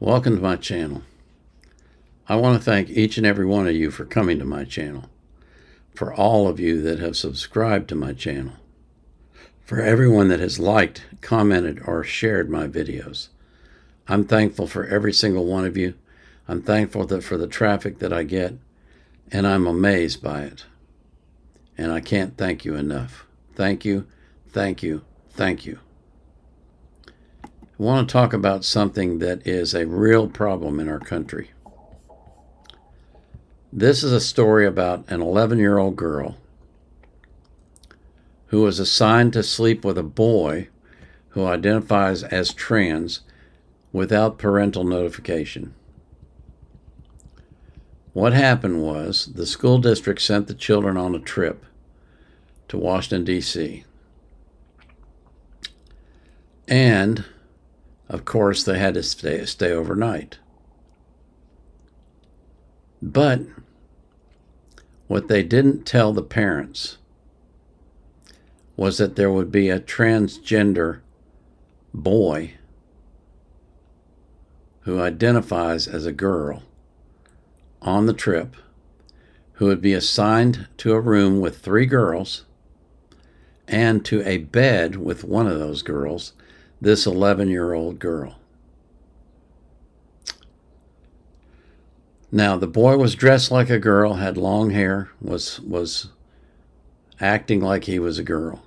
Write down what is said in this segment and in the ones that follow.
Welcome to my channel. I want to thank each and every one of you for coming to my channel, for all of you that have subscribed to my channel, for everyone that has liked, commented, or shared my videos. I'm thankful for every single one of you. I'm thankful for the traffic that I get, and I'm amazed by it. And I can't thank you enough. Thank you, thank you, thank you. I want to talk about something that is a real problem in our country. This is a story about an 11-year-old girl who was assigned to sleep with a boy who identifies as trans without parental notification. What happened was the school district sent the children on a trip to Washington, D.C. And, of course, they had to stay overnight. But what they didn't tell the parents was that there would be a transgender boy who identifies as a girl on the trip, who would be assigned to a room with 3 girls and to a bed with one of those girls, this 11-year-old girl. Now, the boy was dressed like a girl, had long hair, was acting like he was a girl.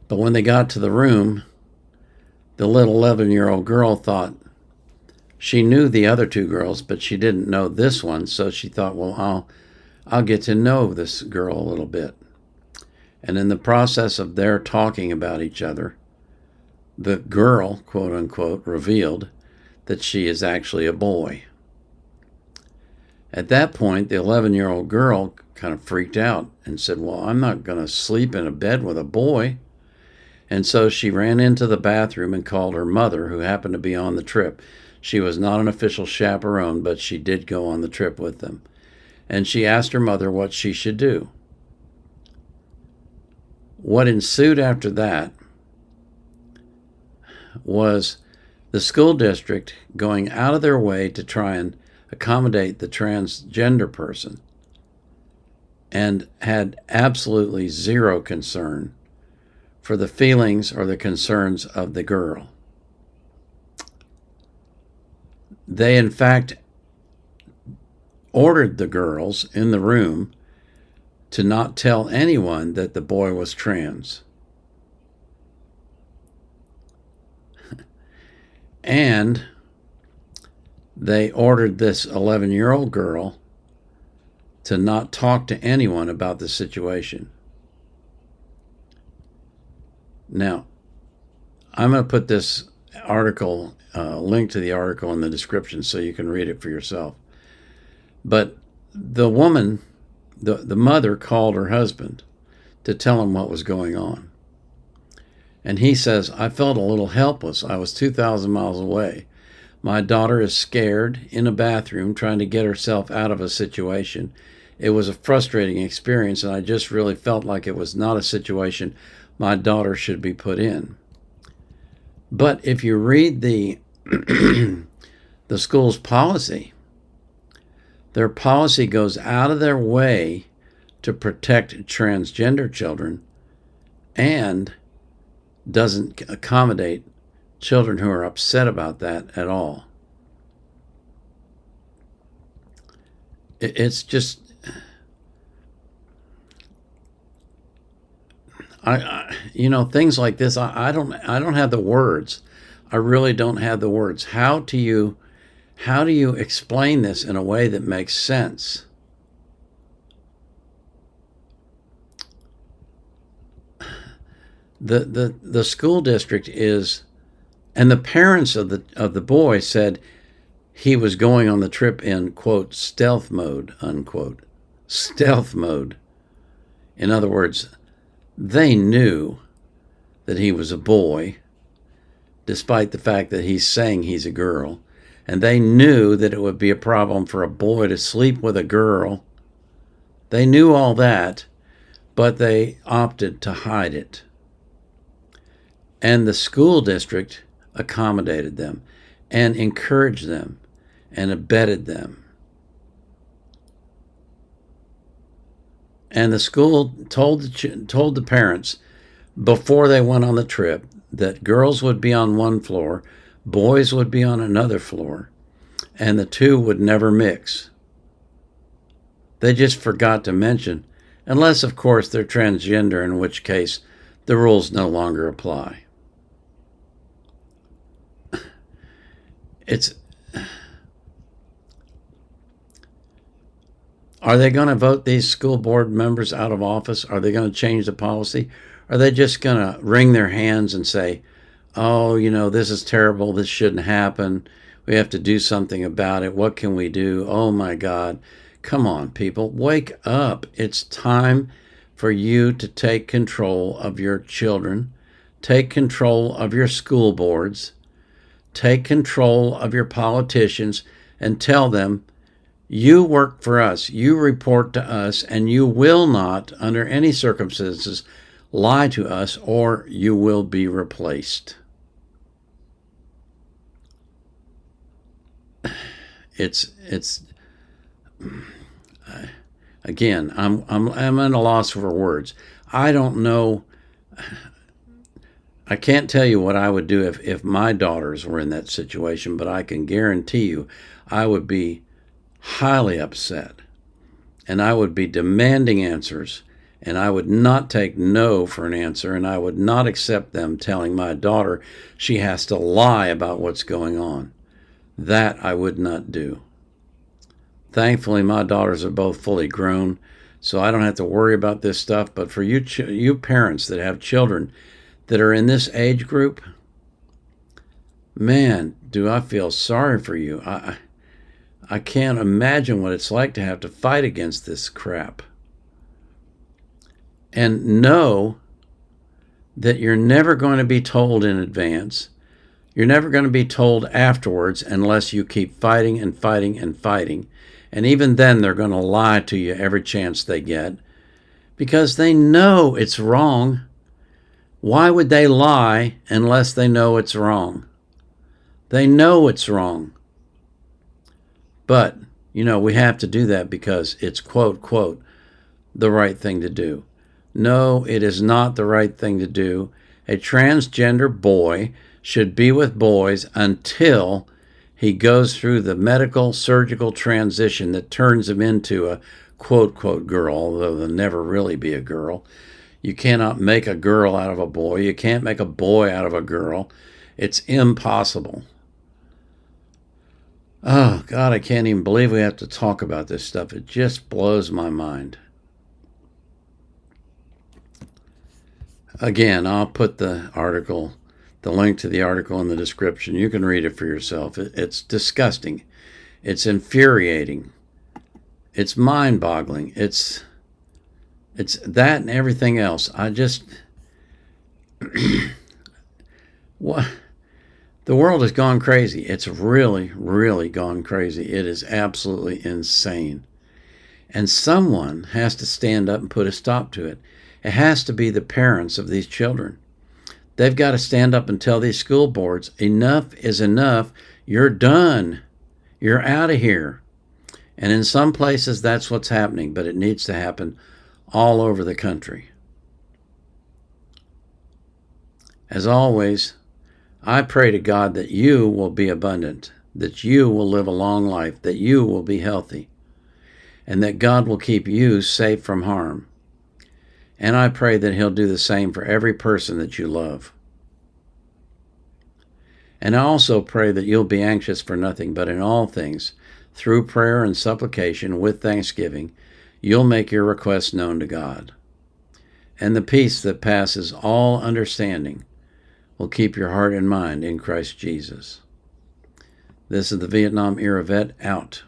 But when they got to the room, the little 11-year-old girl thought she knew the other 2 girls, but she didn't know this one, so she thought, well, I'll get to know this girl a little bit. And in the process of their talking about each other, the girl, quote unquote, revealed that she is actually a boy. At that point, the 11-year-old girl kind of freaked out and said, well, I'm not going to sleep in a bed with a boy. And so she ran into the bathroom and called her mother, who happened to be on the trip. She was not an official chaperone, but she did go on the trip with them. And she asked her mother what she should do. What ensued after that was the school district going out of their way to try and accommodate the transgender person, and had absolutely zero concern for the feelings or the concerns of the girl. They, in fact, ordered the girls in the room to not tell anyone that the boy was trans. And they ordered this 11-year-old girl to not talk to anyone about the situation. Now, I'm going to put this article, link to the article in the description so you can read it for yourself. But the woman, the mother, called her husband to tell him what was going on. And he says, I felt a little helpless. I was 2,000 miles away. My daughter is scared in a bathroom trying to get herself out of a situation. It was a frustrating experience, and I just really felt like it was not a situation my daughter should be put in. But if you read the the school's policy, their policy goes out of their way to protect transgender children and doesn't accommodate children who are upset about that at all. It's just, things like this. I don't have the words. I really don't have the words. How do you explain this in a way that makes sense? The school district is, and the parents of the boy said he was going on the trip in, quote, stealth mode, unquote. Stealth mode. In other words, they knew that he was a boy, despite the fact that he's saying he's a girl. And they knew that it would be a problem for a boy to sleep with a girl. They knew all that, but they opted to hide it. And the school district accommodated them and encouraged them and abetted them. And the school told the parents before they went on the trip that girls would be on one floor, boys would be on another floor, and the two would never mix. They just forgot to mention, unless, of course, they're transgender, in which case the rules no longer apply. Are they going to vote these school board members out of office? Are they going to change the policy? Are they just going to wring their hands and say, oh, this is terrible, this shouldn't happen, we have to do something about it, what can we do? Oh my God. Come on, people, wake up. It's time for you to take control of your children, take control of your school boards, take control of your politicians, and tell them, you work for us, you report to us, and you will not, under any circumstances, lie to us, or you will be replaced. Again, I'm at a loss for words. I don't know. I can't tell you what I would do if my daughters were in that situation, but I can guarantee you I would be highly upset, and I would be demanding answers, and I would not take no for an answer, and I would not accept them telling my daughter she has to lie about what's going on. That I would not do. Thankfully, my daughters are both fully grown, so I don't have to worry about this stuff. But for you parents that have children that are in this age group, man, do I feel sorry for you. I can't imagine what it's like to have to fight against this crap. And know that you're never going to be told in advance. You're never going to be told afterwards unless you keep fighting and fighting and fighting. And even then, they're going to lie to you every chance they get because they know it's wrong. Why would they lie unless they know it's wrong? They know it's wrong. But, we have to do that because it's, quote, quote, the right thing to do. No, it is not the right thing to do. A transgender boy should be with boys until he goes through the medical surgical transition that turns him into a quote, quote, girl, although they'll never really be a girl. You cannot make a girl out of a boy. You can't make a boy out of a girl. It's impossible. Oh, God, I can't even believe we have to talk about this stuff. It just blows my mind. Again, I'll put the link to the article in the description. You can read it for yourself. It's disgusting. It's infuriating. It's mind-boggling. It's that and everything else. What? The world has gone crazy. It's really, really gone crazy. It is absolutely insane. And someone has to stand up and put a stop to it. It has to be the parents of these children. They've got to stand up and tell these school boards, enough is enough. You're done. You're out of here. And in some places, that's what's happening, but it needs to happen all over the country. As always, I pray to God that you will be abundant, that you will live a long life, that you will be healthy, and that God will keep you safe from harm. And I pray that He'll do the same for every person that you love. And I also pray that you'll be anxious for nothing, but in all things, through prayer and supplication with thanksgiving, you'll make your requests known to God. And the peace that passes all understanding will keep your heart and mind in Christ Jesus. This is the Vietnam Era Vet out.